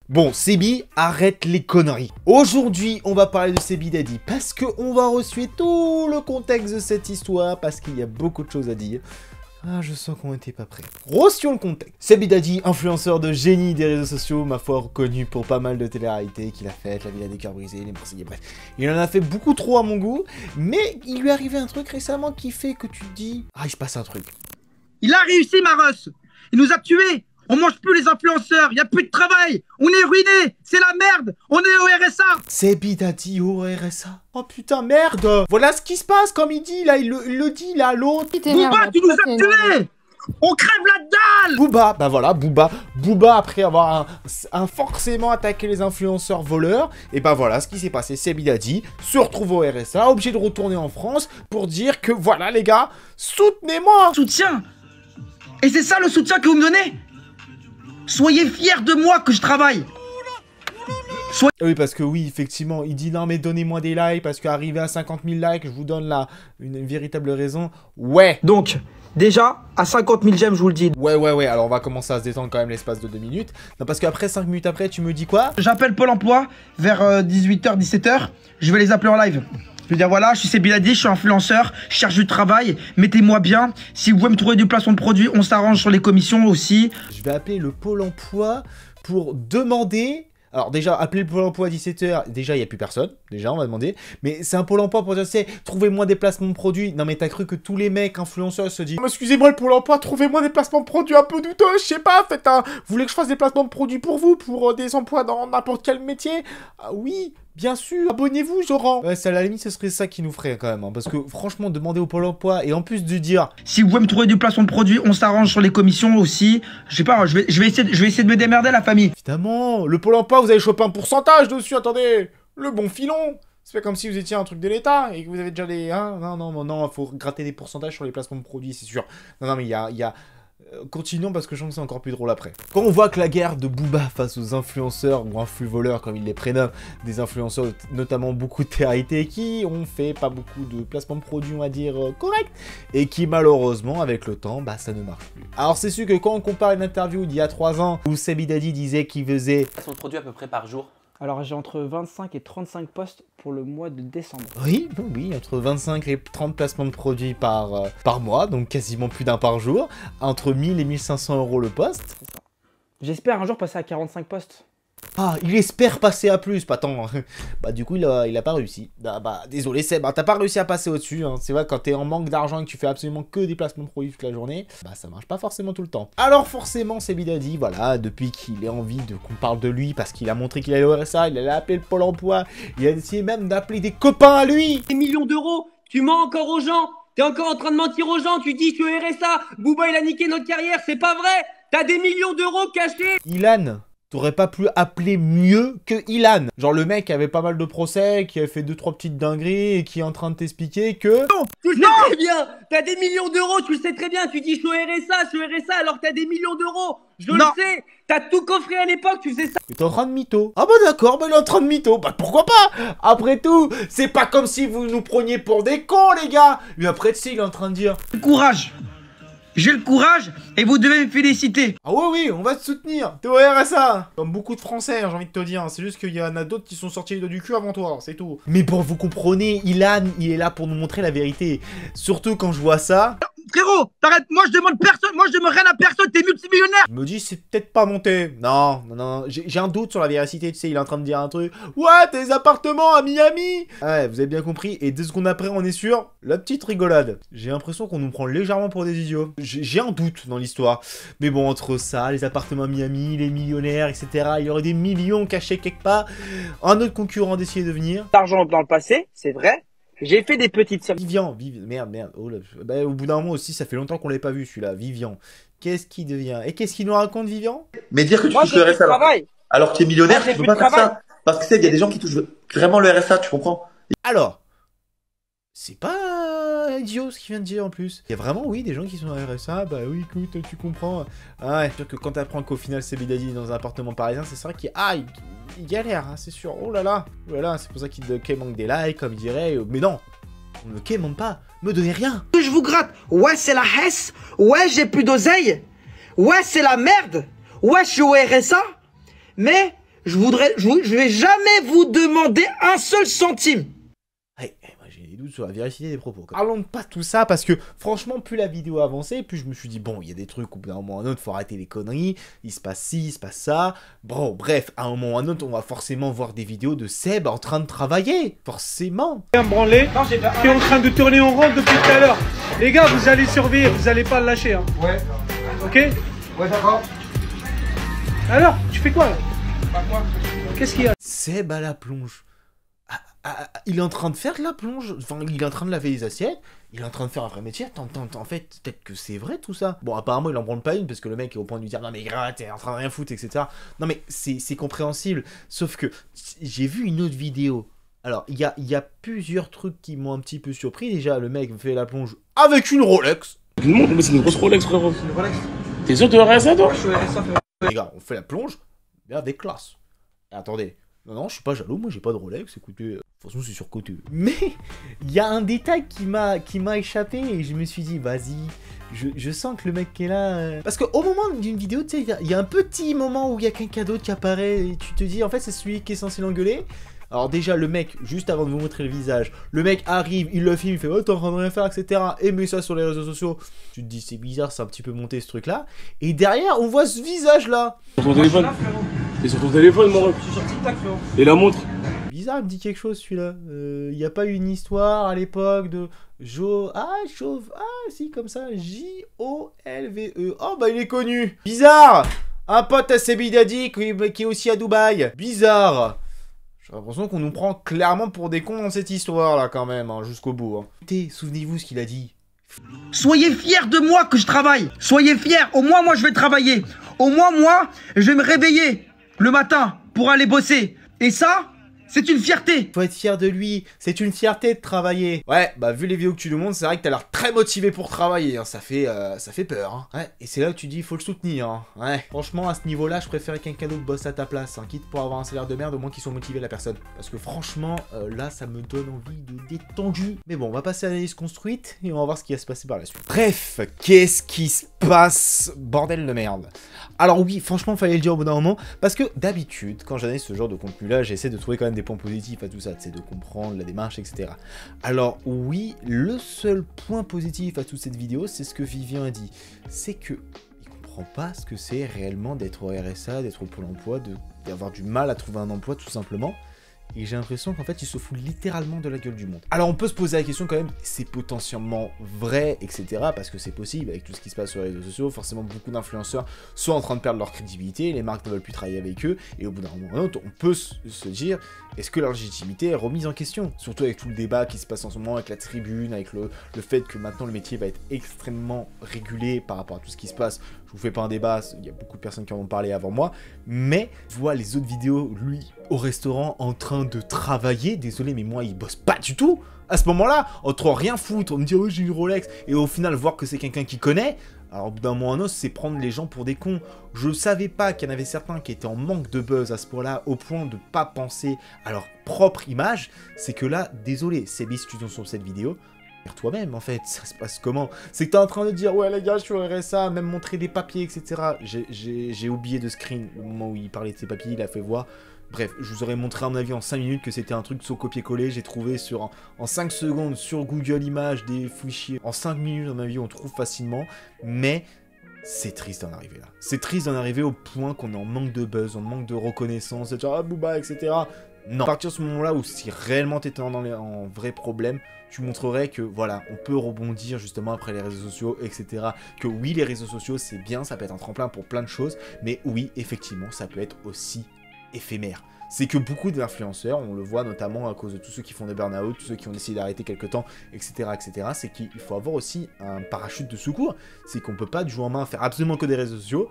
Bon, Sebi, arrête les conneries. Aujourd'hui, on va parler de Sebi Daddy parce qu'on va ressuer tout le contexte de cette histoire parce qu'il y a beaucoup de choses à dire. Ah, je sens qu'on n'était pas prêts. Reçons le contexte. Sebi Daddy, influenceur de génie des réseaux sociaux, ma foi reconnu pour pas mal de télé-réalités qu'il a faites, la Villa des Cœurs Brisés, les Marseillais, bref. Il en a fait beaucoup trop à mon goût, mais il lui est arrivé un truc récemment qui fait que tu te dis... Ah, il se passe un truc. Il a réussi, Maros. Il nous a tués. On mange plus les influenceurs. Il n'y a plus de travail. On est ruinés. C'est la merde. On est au RSA. Sebi Daddy au RSA. Oh putain, merde. Voilà ce qui se passe, comme il dit, là. Il le dit, là, l'autre. Booba, tu nous as tués. On crève la dalle. Booba, bah voilà, Booba, après avoir forcément attaqué les influenceurs voleurs, et bah voilà ce qui s'est passé. Sebi Daddy se retrouve au RSA, obligé de retourner en France pour dire que voilà les gars, soutenez-moi. Soutien. Et c'est ça le soutien que vous me donnez? Soyez fiers de moi que je travaille. Oui, parce que oui, effectivement, il dit non mais donnez-moi des likes, parce qu'arrivé à 50 000 likes, je vous donne là une véritable raison. Ouais. Donc, déjà, à 50 000 j'aime, je vous le dis. Ouais, alors on va commencer à se détendre quand même l'espace de 2 minutes. Non, parce qu'après, 5 minutes après, tu me dis quoi? J'appelle Pôle emploi vers 18h, 17h. Je vais les appeler en live. Je vais dire voilà, je suis Sebi Daddy, je suis influenceur, je cherche du travail, mettez-moi bien. Si vous pouvez me trouver du placement de produit, on s'arrange sur les commissions aussi. Je vais appeler le Pôle emploi pour demander... Alors déjà, appeler le Pôle emploi à 17h, déjà il n'y a plus personne, déjà on va demander. Mais c'est un Pôle emploi pour dire, c'est trouvez-moi des placements de produits. Non mais t'as cru que tous les mecs influenceurs se disent, excusez-moi le Pôle emploi, trouvez-moi des placements de produits un peu douteux, je sais pas, faites un... Vous voulez que je fasse des placements de produits pour vous, pour des emplois dans n'importe quel métier? Ah oui, bien sûr, abonnez-vous, Joran. Ouais, à la limite, ce serait ça qui nous ferait quand même. Hein, parce que franchement, demander au Pôle emploi et en plus de dire... Si vous pouvez me trouver du placement de produit, on s'arrange sur les commissions aussi. Je sais pas, je vais essayer de me démerder la famille. Évidemment, le Pôle emploi, vous avez chopé un pourcentage dessus, attendez. Le bon filon. C'est pas comme si vous étiez un truc de l'État et que vous avez déjà des... Hein, non, faut gratter des pourcentages sur les placements de produits, c'est sûr. Non, mais il y a... Continuons parce que je sens que c'est encore plus drôle après. Quand on voit que la guerre de Booba face aux influenceurs ou influ-voleurs comme il les prénomme, des influenceurs notamment beaucoup de TRT qui ont fait pas beaucoup de placements de produits on va dire corrects et qui malheureusement avec le temps bah ça ne marche plus. Alors c'est sûr que quand on compare une interview d'il y a 3 ans où Sebi Daddy disait qu'il faisait placement de produits à peu près par jour. Alors j'ai entre 25 et 35 posts pour le mois de décembre. Oui, entre 25 et 30 placements de produits par mois, donc quasiment plus d'un par jour, entre 1000 et 1500 € le poste. J'espère un jour passer à 45 posts. Ah, il espère passer à plus, pas tant. Bah du coup, il a pas réussi. Bah désolé Seb, t'as pas réussi à passer au-dessus. Hein. C'est vrai, quand t'es en manque d'argent et que tu fais absolument que des placements de produits toute la journée, bah ça marche pas forcément tout le temps. Alors forcément, Sebi Daddy, voilà, depuis qu'il a envie qu'on parle de lui, parce qu'il a montré qu'il allait au RSA, il allait appeler le Pôle emploi, il a essayé même d'appeler des copains à lui. Des millions d'euros, tu mens encore aux gens, t'es encore en train de mentir aux gens, tu dis je suis au RSA, Booba il a niqué notre carrière, c'est pas vrai, t'as des millions d'euros cachés. Ilan, t'aurais pas pu appeler mieux que Ilan. Genre le mec avait pas mal de procès, qui avait fait 2-3 petites dingueries et qui est en train de t'expliquer que... Non, tu le sais très bien, t'as des millions d'euros, tu le sais très bien, tu dis je suis au RSA, alors que t'as des millions d'euros, je le sais, t'as tout coffré à l'époque, tu faisais ça. T'es en train de mytho. Ah bah d'accord, bah il est en train de mytho, bah pourquoi pas. Après tout, c'est pas comme si vous nous preniez pour des cons les gars. Mais après tu sais, il est en train de dire... Courage. J'ai le courage et vous devez me féliciter. Ah oui, on va te soutenir. T'es au RSA. Comme beaucoup de Français, j'ai envie de te dire. C'est juste qu'il y en a d'autres qui sont sortis les doigts du cul avant toi, c'est tout. Mais bon, vous comprenez, Ilan, il est là pour nous montrer la vérité. Surtout quand je vois ça... Frérot, t'arrêtes, moi je demande personne, moi je demande rien à personne, t'es multimillionnaire. Je me dis, c'est peut-être pas monté. Non, j'ai un doute sur la véracité, tu sais, il est en train de dire un truc. Ouais, t'as des appartements à Miami. Ouais, vous avez bien compris. Et 2 secondes après, on est sur la petite rigolade. J'ai l'impression qu'on nous prend légèrement pour des idiots. J'ai un doute dans l'histoire. Mais bon, entre ça, les appartements à Miami, les millionnaires, etc., il y aurait des millions cachés quelque part. Un autre concurrent d'essayer de venir. D'argent dans le passé, c'est vrai. J'ai fait des petites sommes. Vivian, merde. Oh là, bah, au bout d'un moment aussi, ça fait longtemps qu'on l'avait pas vu celui-là, Vivian. Qu'est-ce qu'il devient? Et qu'est-ce qu'il nous raconte, Vivian? Mais dire que tu Moi, touches le RSA alors que tu es millionnaire, Moi, tu peux pas faire ça. Parce que c'est, il y a des gens qui touchent vraiment le RSA, tu comprends? Alors, c'est pas idiot ce qu'il vient de dire en plus. Il y a vraiment, oui, des gens qui sont à RSA, bah oui, écoute, tu comprends. Ah ouais, c'est sûr que quand t'apprends qu'au final Sebi Daddy est dans un appartement parisien, c'est vrai qu'il galère, hein, c'est sûr. Oh là là, c'est pour ça qu'il manque des likes, comme il dirait. Mais non, on ne quémande pas, me donnez rien. Je vous gratte. Ouais, c'est la hesse. Ouais, j'ai plus d'oseille. Ouais, c'est la merde. Ouais, je suis au RSA. Mais je vais jamais vous demander un seul centime. Hey, moi j'ai des doutes sur la véracité des propos. Parlons pas tout ça parce que franchement, plus la vidéo avançait, plus je me suis dit, bon, il y a des trucs, au bout d'un moment ou un autre, faut arrêter les conneries, il se passe ci, il se passe ça. Bon, bref, à un moment ou un autre, on va forcément voir des vidéos de Seb en train de travailler. Forcément. Un branlé qui est en train de tourner en rond depuis tout à l'heure. Les gars, vous allez surveiller, vous allez pas le lâcher. Hein. Ouais. Ok? Ouais, d'accord. Alors, tu fais quoi là? Qu'est-ce qu'il y a? Seb à la plonge. Il est en train de faire de la plonge, enfin il est en train de laver les assiettes, il est en train de faire un vrai métier, attends, en fait, peut-être que c'est vrai tout ça. Bon, apparemment il en branle pas une, parce que le mec est au point de lui dire, non mais gars, t'es en train de rien foutre, etc. Non mais c'est compréhensible, sauf que j'ai vu une autre vidéo. Alors, il y a plusieurs trucs qui m'ont un petit peu surpris. Déjà, le mec fait la plonge avec une Rolex. Non, mais c'est une grosse Rolex, frérot. C'est une Rolex. T'es sûr de RSA, toi? Je suis RSA, frérot. Les gars, on fait la plonge, mais avec classe. Et attendez. Non, je suis pas jaloux, moi j'ai pas de Rolex, écoutez, de toute façon c'est surcoté. Mais il y a un détail qui m'a échappé et je me suis dit, vas-y, je sens que le mec qui est là... Parce qu'au moment d'une vidéo, tu sais, il y a un petit moment où il y a quelqu'un d'autre qui apparaît et tu te dis, en fait c'est celui qui est censé l'engueuler. Alors déjà, le mec, juste avant de vous montrer le visage, le mec arrive, il le filme, il fait « Oh, t'es en train de rien faire, etc. » Et met ça sur les réseaux sociaux. Tu te dis, c'est bizarre, c'est un petit peu monté ce truc-là. Et derrière, on voit ce visage-là. Sur ton téléphone. T'es sur ton téléphone, mon ref. Je suis sur TikTok, frérot. Et la montre. Bizarre, il me dit quelque chose celui-là. Il n'y a pas eu une histoire à l'époque de Chauve, si, comme ça, J-O-L-V-E. Oh, bah il est connu. Bizarre. Un pote à Sebi Dadi qui est aussi à Dubaï. Bizarre. J'ai l'impression qu'on nous prend clairement pour des cons dans cette histoire-là, quand même, hein, jusqu'au bout. Hein. Écoutez, souvenez-vous ce qu'il a dit. Soyez fiers de moi que je travaille. Soyez fiers. Au moins, moi, je vais travailler. Au moins, moi, je vais me réveiller le matin pour aller bosser. Et ça, c'est une fierté. Faut être fier de lui, c'est une fierté de travailler. Ouais, bah vu les vidéos que tu nous montres, c'est vrai que t'as l'air très motivé pour travailler, hein. Ça fait peur, hein. Ouais, et c'est là où tu dis, il faut le soutenir, hein. Ouais, franchement, à ce niveau-là, je préférais qu'un d'autre bosse à ta place, hein. Quitte pour avoir un salaire de merde, au moins qu'ils soient motivés la personne. Parce que franchement, là, ça me donne envie de détendu. Mais bon, on va passer à l'analyse construite, et on va voir ce qui va se passer par la suite. Bref, qu'est-ce qui se passe, bordel de merde. Alors oui, franchement, fallait le dire au bout d'un moment, parce que d'habitude, quand j'analyse ce genre de contenu-là, j'essaie de trouver quand même des points positifs à tout ça, c'est de comprendre la démarche, etc. Alors oui, le seul point positif à toute cette vidéo, c'est ce que Vivien a dit, c'est que il comprend pas ce que c'est réellement d'être au RSA, d'être au Pôle emploi, d'avoir du mal à trouver un emploi tout simplement. Et j'ai l'impression qu'en fait, il se fout littéralement de la gueule du monde. Alors, on peut se poser la question quand même, c'est potentiellement vrai, etc. Parce que c'est possible, avec tout ce qui se passe sur les réseaux sociaux, forcément, beaucoup d'influenceurs sont en train de perdre leur crédibilité, les marques ne veulent plus travailler avec eux, et au bout d'un moment ou d'un autre, on peut se dire, est-ce que leur légitimité est remise en question? Surtout avec tout le débat qui se passe en ce moment, avec la tribune, avec le fait que maintenant le métier va être extrêmement régulé par rapport à tout ce qui se passe. Je vous fais pas un débat, il y a beaucoup de personnes qui en ont parlé avant moi, mais je vois les autres vidéos, lui, au restaurant, en train de travailler. Désolé, mais moi, il bosse pas du tout. À ce moment-là, entre rien foutre, on me dit, oh, j'ai une Rolex, et au final, voir que c'est quelqu'un qui connaît, alors au bout d'un moment ou un autre, c'est prendre les gens pour des cons. Je savais pas qu'il y en avait certains qui étaient en manque de buzz à ce point-là, au point de pas penser à leur propre image. C'est que là, désolé, Sebi, si tu tombes sur cette vidéo, toi-même en fait, ça se passe comment? C'est que t'es en train de dire ouais les gars je suis au RSA, même montrer des papiers etc. J'ai oublié de screen le moment où il parlait de ses papiers, il a fait voir. Bref, je vous aurais montré à mon avis en 5 minutes que c'était un truc sur copier-coller. J'ai trouvé en 5 secondes sur Google Images des fichiers. En 5 minutes à mon avis on trouve facilement. Mais c'est triste d'en arriver là. C'est triste d'en arriver au point qu'on est en manque de buzz, en manque de reconnaissance, et genre ah Booba etc. Non, à partir de ce moment-là où si réellement t'étais en vrai problème, tu montrerais que voilà, on peut rebondir justement après les réseaux sociaux, etc. Que oui, les réseaux sociaux c'est bien, ça peut être un tremplin pour plein de choses, mais oui, effectivement, ça peut être aussi éphémère. C'est que beaucoup d'influenceurs, on le voit notamment à cause de tous ceux qui font des burn-out, tous ceux qui ont décidé d'arrêter quelques temps, etc., etc., c'est qu'il faut avoir aussi un parachute de secours. C'est qu'on peut pas du jour au lendemain faire absolument que des réseaux sociaux,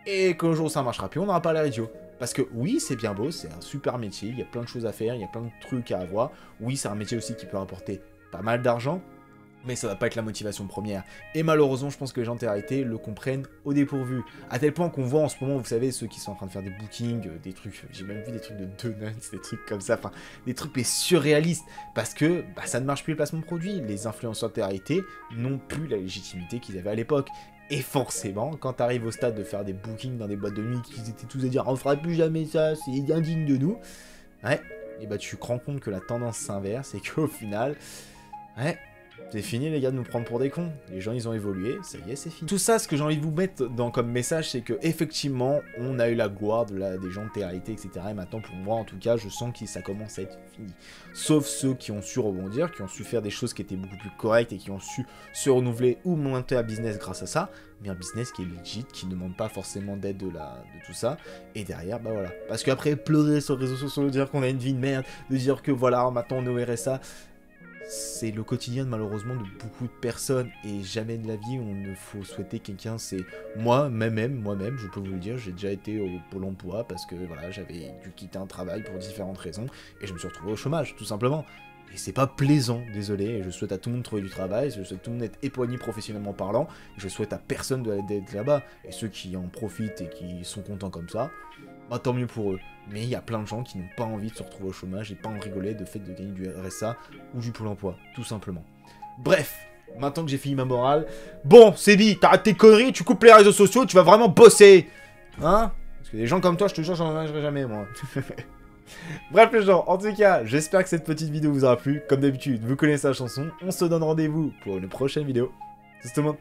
et qu'un jour ça marchera plus, on n'aura pas l'air idiot. Parce que oui, c'est bien beau, c'est un super métier, il y a plein de choses à faire, il y a plein de trucs à avoir. Oui, c'est un métier aussi qui peut rapporter pas mal d'argent, mais ça va pas être la motivation première. Et malheureusement, je pense que les gens arrêtés le comprennent au dépourvu. À tel point qu'on voit en ce moment, vous savez, ceux qui sont en train de faire des bookings, des trucs, j'ai même vu des trucs de donuts, des trucs comme ça, enfin, des trucs mais surréalistes. Parce que bah, ça ne marche plus le placement de produit. Les influenceurs arrêtés n'ont plus la légitimité qu'ils avaient à l'époque. Et forcément, quand t'arrives au stade de faire des bookings dans des boîtes de nuit qui étaient tous à dire on fera plus jamais ça, c'est indigne de nous, ouais, et bah tu te rends compte que la tendance s'inverse et qu'au final, ouais, c'est fini les gars de nous prendre pour des cons. Les gens ils ont évolué, ça y est c'est fini. Tout ça, ce que j'ai envie de vous mettre comme message, c'est que effectivement on a eu la gloire des gens de télé-réalité, etc. Et maintenant pour moi en tout cas, je sens que ça commence à être fini. Sauf ceux qui ont su rebondir, qui ont su faire des choses qui étaient beaucoup plus correctes et qui ont su se renouveler ou monter un business grâce à ça. Mais un business qui est legit, qui ne demande pas forcément d'aide de tout ça. Et derrière, bah voilà. Parce qu'après pleurer sur les réseaux sociaux, dire qu'on a une vie de merde, de dire que voilà, maintenant on est au RSA. C'est le quotidien malheureusement de beaucoup de personnes et jamais de la vie on ne faut souhaiter quelqu'un. C'est moi-même, je peux vous le dire, j'ai déjà été au Pôle emploi parce que voilà, j'avais dû quitter un travail pour différentes raisons et je me suis retrouvé au chômage tout simplement. Et c'est pas plaisant, désolé, et je souhaite à tout le monde de trouver du travail, je souhaite à tout le monde d'être épanoui professionnellement parlant, et je souhaite à personne d'être là-bas. Et ceux qui en profitent et qui sont contents comme ça, bah tant mieux pour eux. Mais il y a plein de gens qui n'ont pas envie de se retrouver au chômage et pas en rigoler de fait de gagner du RSA ou du Pôle emploi, tout simplement. Bref, maintenant que j'ai fini ma morale, bon, c'est dit, t'arrêtes tes conneries, tu coupes les réseaux sociaux, tu vas vraiment bosser. Hein? Parce que des gens comme toi, je te jure, j'en mangerai jamais, moi. Bref les gens, en tout cas, j'espère que cette petite vidéo vous aura plu. Comme d'habitude, vous connaissez la chanson, on se donne rendez-vous pour une prochaine vidéo. C'est tout le monde.